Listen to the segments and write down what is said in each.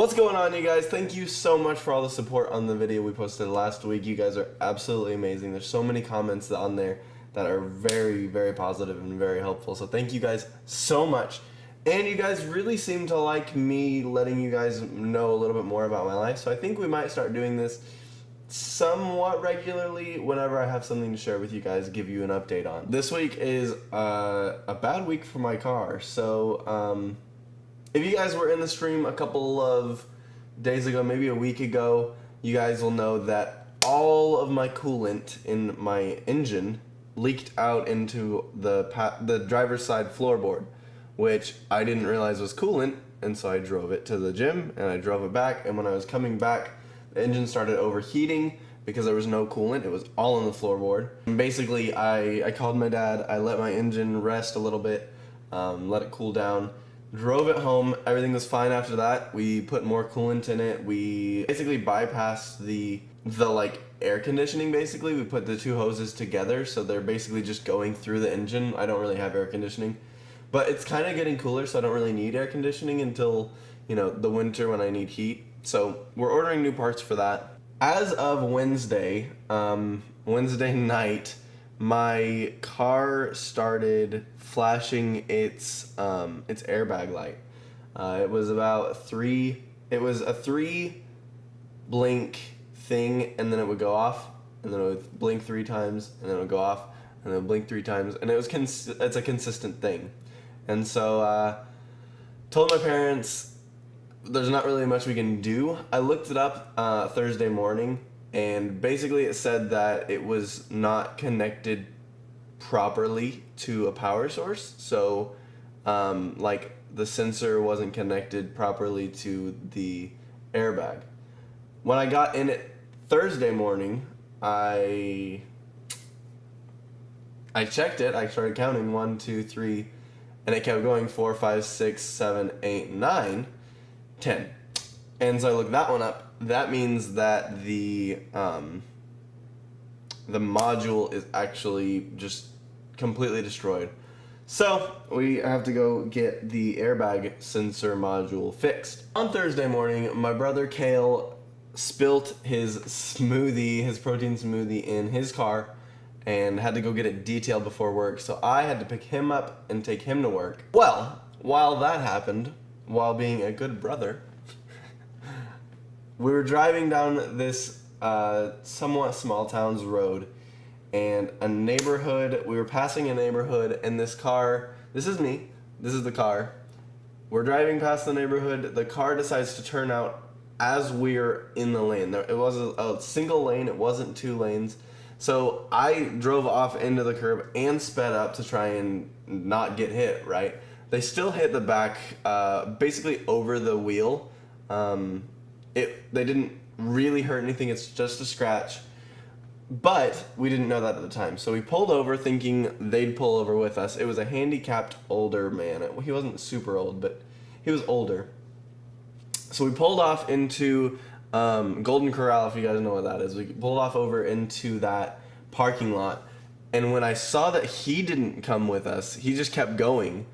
What's going on, you guys? Thank you so much for all the support on the video we posted last week. You guys are absolutely amazing. There's so many comments on there that are very, very positive and very helpful. So thank you guys so much. And you guys really seem to like me letting you guys know a little bit more about my life. So I think we might start doing this somewhat regularly whenever I have something to share with you guys, give you an update on. This week is a bad week for my car. So if you guys were in the stream a couple of days ago, maybe a week ago, you guys will know that all of my coolant in my engine leaked out into the driver's side floorboard, which I didn't realize was coolant, and so I drove it to the gym and I drove it back, and when I was coming back, the engine started overheating because there was no coolant. It was all in the floorboard. And basically, I called my dad, I let my engine rest a little bit, let it cool down, drove it home. Everything was fine after that. We put more coolant in it. We basically bypassed the like air conditioning. Basically, we put the two hoses together, so they're basically just going through the engine. I don't really have air conditioning, but it's kind of getting cooler, so I don't really need air conditioning until, you know, the winter when I need heat. So we're ordering new parts for that. As of Wednesday night, my car started flashing its airbag light. It was a 3 blink thing, and then it would go off, and then it would blink 3 times, and then it would go off, and then it would blink 3 times, and it's a consistent thing. And so told my parents there's not really much we can do. I looked it up Thursday morning, and basically it said that it was not connected properly to a power source. So like the sensor wasn't connected properly to the airbag. When I got in it Thursday morning, I checked it. I started counting 1, 2, 3, and it kept going 4, 5, 6, 7, 8, 9, 10. And so I looked that one up. That means that the module is actually just completely destroyed. So we have to go get the airbag sensor module fixed. On Thursday morning, my brother Kale spilt his protein smoothie in his car and had to go get it detailed before work. So I had to pick him up and take him to work. Well, while that happened, while being a good brother, we were driving down this somewhat small town's road, and we were passing a neighborhood, and this is me, this is the car. We're driving past the neighborhood, the car decides to turn out as we're in the lane. It was a single lane, it wasn't 2 lanes. So I drove off into the curb and sped up to try and not get hit, right? They still hit the back, basically over the wheel. They didn't really hurt anything, it's just a scratch. But we didn't know that at the time. So we pulled over thinking they'd pull over with us. It was a handicapped older man. He wasn't super old, but he was older. So we pulled off into Golden Corral, if you guys know what that is. We pulled off over into that parking lot. And when I saw that he didn't come with us, he just kept going.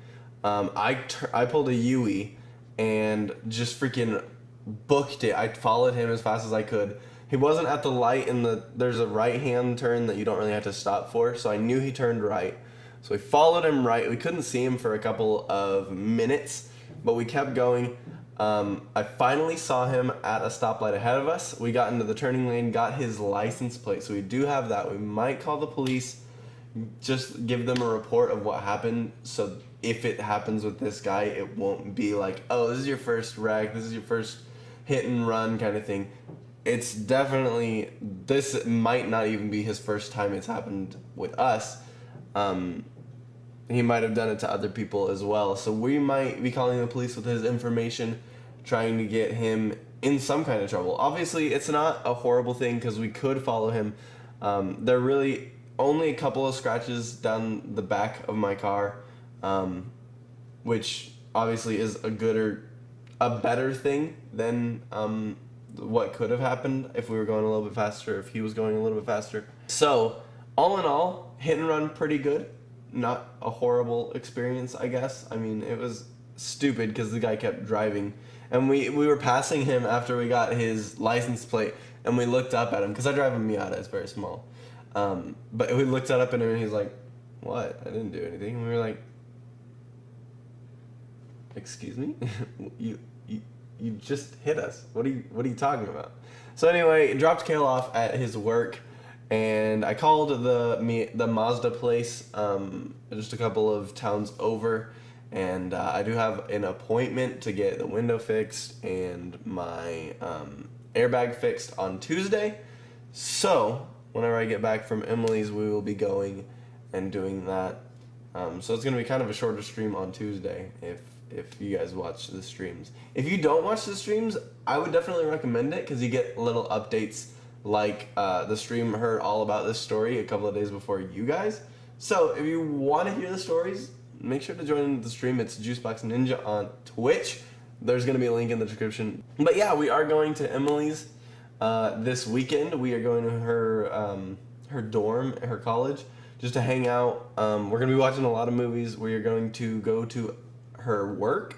I pulled a Yui and just freaking booked it. I followed him as fast as I could. He wasn't at the light, there's a right-hand turn that you don't really have to stop for, so I knew he turned right. So we followed him right. We couldn't see him for a couple of minutes, but we kept going. I finally saw him at a stoplight ahead of us. We got into the turning lane, got his license plate, so we do have that. We might call the police, just give them a report of what happened, so if it happens with this guy, it won't be like, oh, this is your first wreck, this is your first hit and run kind of thing. It's definitely, this might not even be his first time it's happened with us. He might have done it to other people as well. So we might be calling the police with his information, trying to get him in some kind of trouble. Obviously, it's not a horrible thing because we could follow him. There are really only a couple of scratches down the back of my car, which obviously is a better thing than what could have happened if we were going a little bit faster, if he was going a little bit faster. So all in all, hit and run pretty good. Not a horrible experience, I guess. I mean, it was stupid because the guy kept driving, and we were passing him after we got his license plate, and we looked up at him because I drive a Miata, it's very small, but we looked up at him and he's like, "What? I didn't do anything." And we were like, "Excuse me, you just hit us. What are you talking about?" So anyway, dropped Kale off at his work, and I called the Mazda place just a couple of towns over, and I do have an appointment to get the window fixed and my airbag fixed on Tuesday. So whenever I get back from Emily's, we will be going and doing that. So it's gonna be kind of a shorter stream on Tuesday if you guys watch the streams. If you don't watch the streams, I would definitely recommend it because you get little updates like the stream heard all about this story a couple of days before you guys. So if you want to hear the stories, make sure to join the stream. It's Juicebox Ninja on Twitch. There's going to be a link in the description. But yeah, we are going to Emily's this weekend. We are going to her dorm at her college just to hang out. We're going to be watching a lot of movies. We are going to go to her work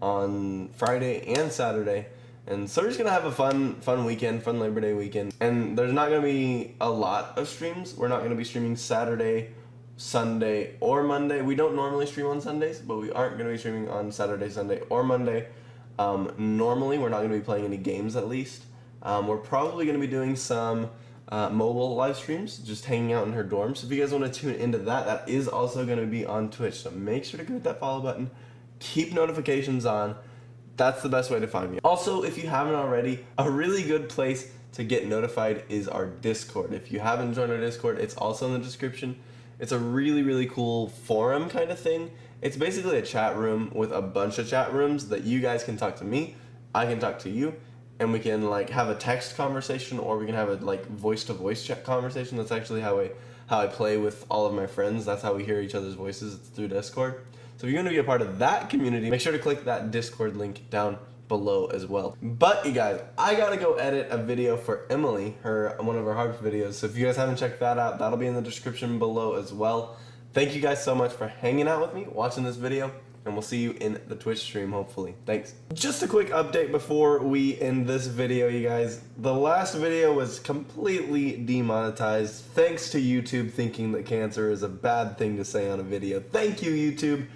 on Friday and Saturday, and so we're just gonna have a fun weekend, fun Labor Day weekend. And there's not gonna be a lot of streams. We're not gonna be streaming Saturday, Sunday, or Monday. We don't normally stream on Sundays, but we aren't gonna be streaming on Saturday, Sunday, or Monday. Normally we're not gonna be playing any games, at least. We're probably gonna be doing some mobile live streams, just hanging out in her dorm. So if you guys want to tune into that, that is also going to be on Twitch. So make sure to click that follow button. Keep notifications on. That's the best way to find me. Also, if you haven't already, a really good place to get notified is our Discord. If you haven't joined our Discord, it's also in the description. It's a really cool forum kind of thing. It's basically a chat room with a bunch of chat rooms that you guys can talk to me, I can talk to you, and we can like have a text conversation, or we can have a like voice-to-voice chat conversation. That's actually how I play with all of my friends. That's how we hear each other's voices. It's through Discord. So if you're going to be a part of that community, make sure to click that Discord link down below as well. But you guys, I gotta go edit a video for Emily, one of her harp videos. So if you guys haven't checked that out, that'll be in the description below as well. Thank you guys so much for hanging out with me, watching this video, and we'll see you in the Twitch stream, hopefully. Thanks. Just a quick update before we end this video, you guys. The last video was completely demonetized, thanks to YouTube thinking that cancer is a bad thing to say on a video. Thank you, YouTube.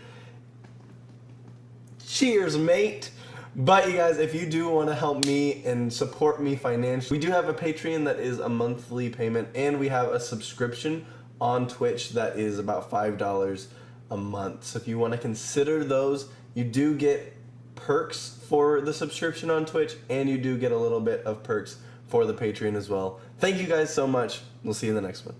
Cheers, mate. But you guys, if you do want to help me and support me financially, we do have a Patreon that is a monthly payment, and we have a subscription on Twitch that is about $5 a month. So if you want to consider those, you do get perks for the subscription on Twitch, and you do get a little bit of perks for the Patreon as well. Thank you guys so much. We'll see you in the next one.